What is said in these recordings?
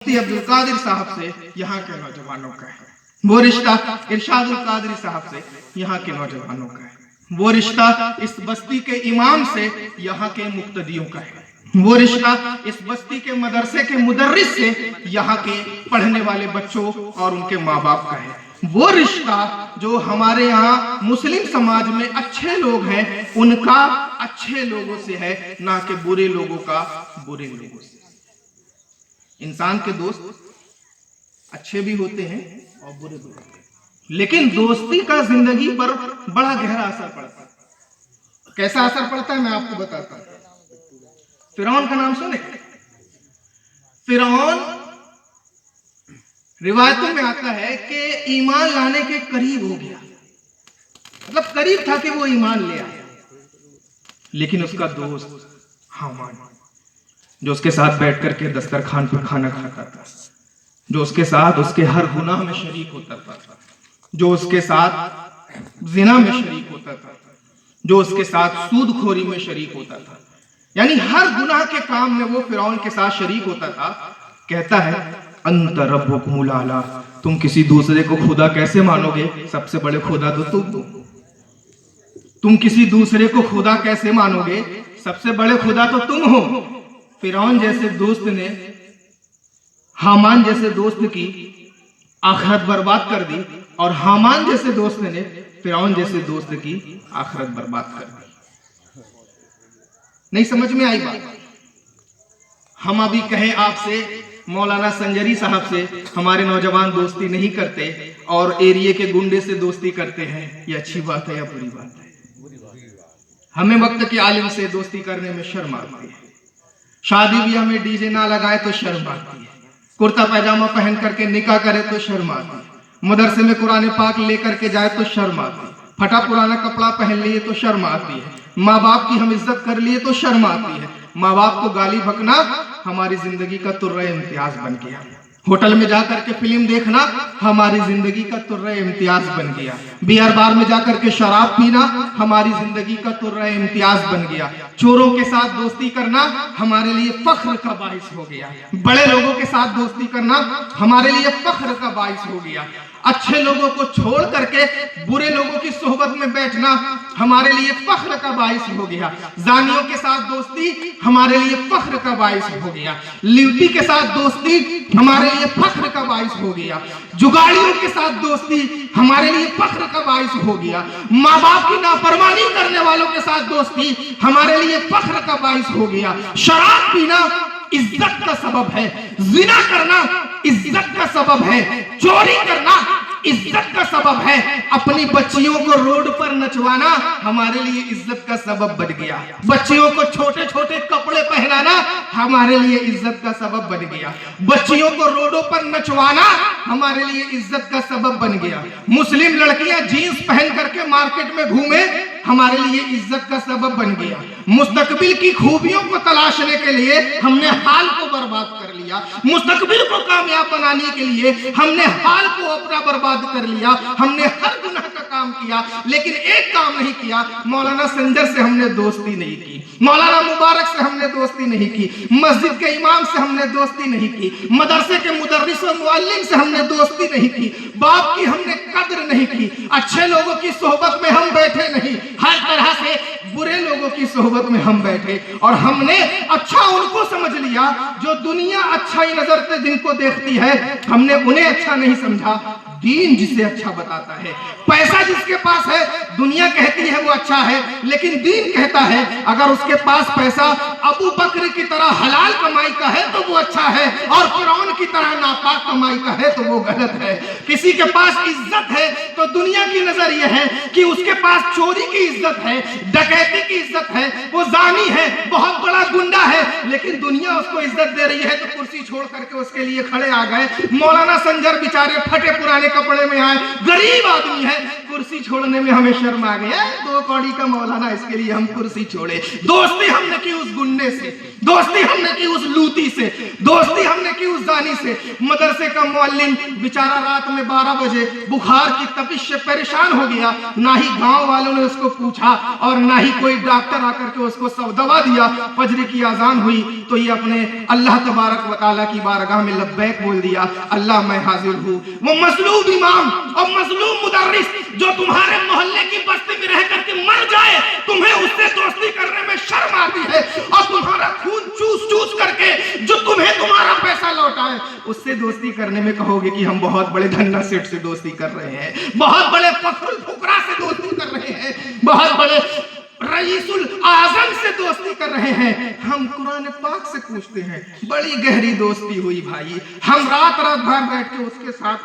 मुफ्ती अब्दुल कादिर साहब से यहाँ के नौजवानों का है, वो रिश्ता इरशादुल कादरी साहब से यहाँ के नौजवानों का है, वो रिश्ता इस बस्ती के इमाम से यहाँ के मुक्तदियों का है, वो रिश्ता इस बस्ती के मदरसे के मुदर्रिस से यहाँ के पढ़ने वाले बच्चों और उनके माँ बाप का है, वो रिश्ता जो हमारे यहाँ मुस्लिम समाज में अच्छे लोग हैं उनका अच्छे लोगों से है, ना कि बुरे लोगों का बुरे लोगों से। इंसान के दोस्त अच्छे भी होते हैं और बुरे भी होते हैं, लेकिन दोस्ती का जिंदगी पर बड़ा गहरा असर पड़ता है। कैसा असर पड़ता है मैं आपको बताता हूं। फिरौन का नाम सुने? फिरौन रिवायतों में आता है कि ईमान लाने के करीब हो गया, मतलब करीब था कि वो ईमान ले आया, लेकिन उसका दोस्त हामान जो उसके साथ बैठ करके दस्तरखान पर खाना खाता था, जो उसके साथ उसके हर गुनाह में शरीक होता था, जो उसके साथ जिना में शरीक होता था, जो उसके साथ सूदखोरी में शरीक होता था, यानी हर गुनाह के काम में वो फिरौन के साथ शरीक होता था, कहता है अंत रब्बुकुमुल आला, तुम किसी दूसरे को खुदा कैसे मानोगे? सबसे बड़े खुदा तो तुम किसी दूसरे को खुदा कैसे मानोगे? सबसे बड़े खुदा तो तुम हो। फिरौन जैसे दोस्त ने हामान जैसे दोस्त की आखिरत बर्बाद कर दी, और हामान जैसे दोस्त ने फिरौन जैसे दोस्त की आखिरत बर्बाद कर दी। नहीं समझ में आई बात? हम अभी कहें आपसे मौलाना संजरी साहब से हमारे नौजवान दोस्ती नहीं करते और एरिया के गुंडे से दोस्ती करते हैं, ये अच्छी बात है या बुरी बात है? हमें वक्त के आलिम से दोस्ती करने में शर्म आती है, शादी ब्याह में डीजे ना लगाए तो शर्म आती है, कुर्ता पैजामा पहन करके निकाह करे तो शर्म आती है, मदरसे में कुरान पाक लेकर के जाए तो शर्म आती है, फटा पुराना कपड़ा पहन लिए तो शर्म आती है, माँ बाप की हम इज्जत कर लिए तो शर्म आती है, माँ बाप को गाली बकना हमारी जिंदगी का तुर्रे इम्तियाज बन गया, होटल में जाकर के फिल्म देखना हमारी जिंदगी का तुर्रे इम्तियाज बन गया, बियर बार में जाकर के शराब पीना हमारी जिंदगी का तुर्रे इम्तियाज बन गया, चोरों के साथ दोस्ती करना हमारे लिए फख्र का बाइस हो गया, बड़े लोगों के साथ दोस्ती करना हमारे लिए फख्र का बाइस हो गया, अच्छे लोगों को छोड़ करके बुरे लोगों की सोहबत में बैठना हमारे लिए फख्र का बाइस हो गया, जानियों के साथ दोस्ती हमारे लिए फख्र का बाइस हो गया, लिवटी के साथ दोस्ती हमारे लिए फख्र का बाइस हो गया, जुगाड़ियों के साथ दोस्ती हमारे लिए फख्र का बाइस हो गया, माँ बाप की नाफरमानी करने वालों के साथ दोस्ती हमारे लिए फख्र का बाइस हो गया, शराब पीना इज्जत का सबब है, जिना करना इज्जत का सबब है, चोरी करना इज्जत का सबब है, अपनी बच्चियों को रोड पर नचवाना हमारे लिए इज्जत का सबब बन गया, बच्चियों को छोटे छोटे कपड़े पहनाना हमारे लिए इज्जत का सबब बन गया, बच्चियों को रोडों पर नचवाना हमारे लिए इज्जत का सबब बन गया, मुस्लिम लड़कियां जीन्स पहन करके मार्केट में घूमे हमारे लिए इज्जत का सबब बन गया, मुस्तकबिल की खूबियों को तलाशने के लिए हमने हाल को बर्बाद कर लिया, मुस्तकबिल को कामयाब बनाने के लिए हमने हाल को अपना बर्बाद कर लिया, हमने हर गुनाह का काम किया लेकिन एक काम नहीं किया, मौलाना संजर से हमने दोस्ती नहीं की, मौलाना मुबारक से हमने दोस्ती नहीं की, मस्जिद के इमाम से हमने दोस्ती नहीं की, मदरसे के मुदर्रिस और मुअल्लिम से हमने दोस्ती नहीं की, बाप की हमने कद्र नहीं की, अच्छे लोगों की सोहबत में हम बैठे नहीं, हर तरह से बुरे लोगों की सोहबत में हम बैठे और हमने अच्छा उनको समझ लिया जो दुनिया अच्छाई नजर से दिन को देखती है, हमने उन्हें अच्छा नहीं समझा, दीन जिसे अच्छा बताता है, पैसा जिसके पास है दुनिया कहती है वो अच्छा है, लेकिन दीन कहता है अगर उसके पास पैसा अबू बकर की तरह हलाल कमाई का है तो वो अच्छा है और फिरौन की तरह नापाक कमाई का है तो वो गलत है। किसी के पास इज्जत है तो दुनिया की नजर ये है कि उसके पास चोरी की इज्जत है, डकैती की इज्जत है, वो जानी है, बहुत बड़ा गुंडा है, लेकिन दुनिया उसको इज्जत दे रही है तो कुर्सी छोड़ करके उसके लिए खड़े आ गए। मौलाना संजर बेचारे फटे पुराने कपड़े में आए, गरीब आदमी है, कुर्सी छोड़ने में हमें शर्म आ गया, 2 कौड़ी का मौलाना, इसके लिए हम कुर्सी छोड़े। दोस्ती हमने की उस गुंडे से, दोस्ती हमने की उस लूती से, दोस्ती हमने की उस जानी से। मदरसे का मुअल्लिम बेचारा रात में 12 बजे बुखार की तपिश से परेशान हो गया, ना ही गांव वालों ने उसको पूछा और ना ही कोई डॉक्टर आकर के उसको सब दवा दिया। फजर की अजान हुई तो ये अपने अल्लाह तबारक व तआला की बारगाह में लब्बैक बोल दिया, अल्लाह मैं हाजिर हूँ। वो मजलूम इमाम और मजलूम मुदर्रिस जो तुम्हारे मोहल्ले की बस्ती में रह करके मर जाए, तुम्हें उससे दोस्ती करने में शर्म आती है, और तुम्हारा खून चूस चूस करके जो तुम्हें तुम्हारा पैसा लौटाए उससे दोस्ती करने में कहोगे कि हम बहुत बड़े धन्ना सेठ से दोस्ती कर रहे हैं, बहुत बड़े फखरुल फुकरा से दोस्ती कर रहे हैं, बहुत बड़े रईसुल आजम से दोस्ती कर रहे हैं। हम कुरान पाक से पूछते हैं, बड़ी गहरी दोस्ती हुई भाई। हम रात रात भर बैठ के उसके साथ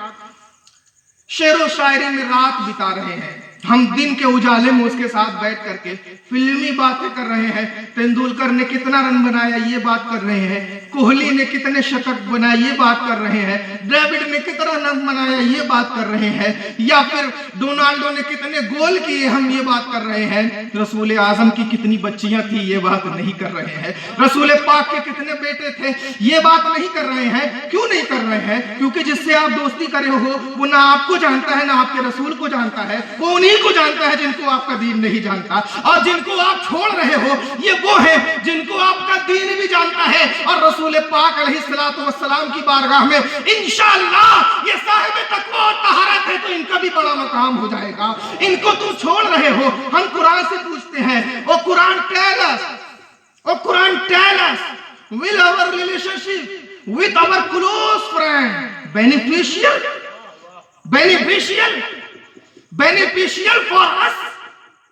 शेरो शायरी में रात बिता रहे हैं, हम दिन के उजाले में उसके साथ बैठ करके फिल्मी बातें कर रहे हैं। तेंदुलकर ने कितना रन बनाया ये बात कर रहे हैं, कोहली ने कितने शतक बनाए ये बात कर रहे हैं, द्रविड़ ने कितना रन बनाया ये बात कर रहे हैं, या फिर डोनाल्डो ने कितने गोल किए हम ये बात कर रहे हैं। रसूल आजम की कितनी बच्चियां थी ये बात नहीं कर रहे हैं, रसूल पाक के कितने बेटे थे ये बात नहीं कर रहे हैं। क्यों नहीं कर रहे हैं? क्योंकि जिससे आप दोस्ती करे हो वो ना आपको जानता है ना आपके रसूल को जानता है, वो उन्हीं को जानता है जिनको आपका दीन नहीं जानता, और जिनको आप छोड़ रहे हो ये वो है जिनको आपका दीन भी जानता है। और रसूल पाक अलैहिस्सलातु वस्सलाम की बारगाह में इंशाअल्लाह ये साहिब तकवा और तहारत है तो इनका भी बड़ा मकाम हो जाएगा। इनको तुम छोड़ रहे हो। हम कुरान से पूछते हैं, O Quran tell us, O Quran tell us, will our relationship with our close friend beneficial for us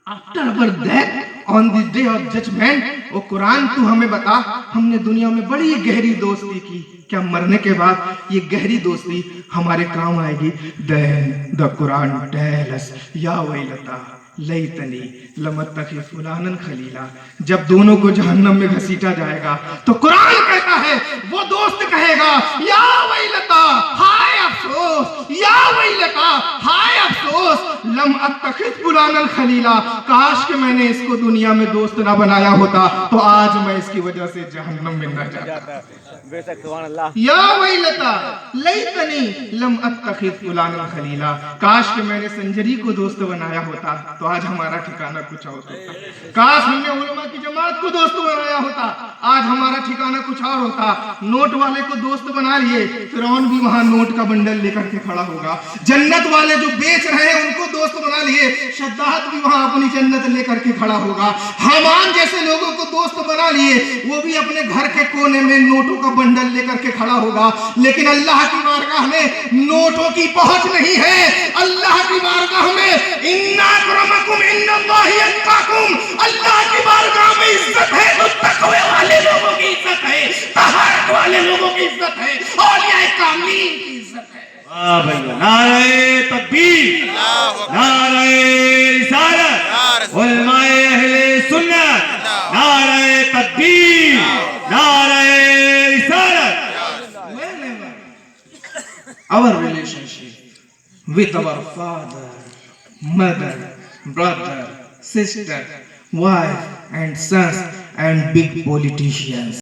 after our death on the day of judgment? ओ कुरान तू हमें बता, हमने दुनिया में बड़ी गहरी दोस्ती की, क्या मरने के बाद ये गहरी दोस्ती हमारे काम आएगी? Then the Quran tells us, या वैलता लैतनी लमत्तखि फुलानन खलीला। जब दोनों को जहन्नम में घसीटा जाएगा तो कुरान कहता है, वो दोस्त कहेगा, या वैलता हाय अफसोस, या वैलता हाय अफसोस, लम अत्तखिज फुलानन खलीला, काश कि मैंने इसको दुनिया में दोस्त ना बनाया होता तो आज मैं इसकी वजह से जहन्नम में न जाता। या वैलता लैतनी लम अत्तखिज फुलानन खलीला, काश कि मैंने संजरी को दोस्त बनाया होता तो आज हमारा ठिकाना कुछ और होता। काश हमने उलमा की जमात को दोस्त बनाया होता, आज हमारा ठिकाना कुछ और होता। नोट वाले को दोस्त बना लिए, फिरौन भी वहां नोट का बंडल लेकर के खड़ा होगा। जन्नत वाले जो बेच रहे हैं उनको दोस्त बना लिए, शद्दाद भी वहां अपनी जन्नत लेकर के खड़ा होगा। हामान जैसे लोगों को दोस्त बना लिए, वो भी अपने घर के कोने में नोटों का बंडल लेकर के खड़ा होगा। लेकिन अल्लाह की बारगाह में नोटों की पहुंच नहीं है। अल्लाह की बारगाह में इन्ना अक्रमकुम इन्नल्लाहि अत्काकुम, अल्लाह की बारगाह में इज्जत है तो तकवे वाले लोगों की इज्जत है, तहारत वाले लोगों की इज्जत है, औलिया कामिलीन की इज्जत है। वाह भैया, नारे तकबीर, नारे रिसालत, उलमाए अहले सुन्नत, नारे तकबीर, नारे रिसालत। Our relationship with our father, mother, brother, sister, wife and sons and big politicians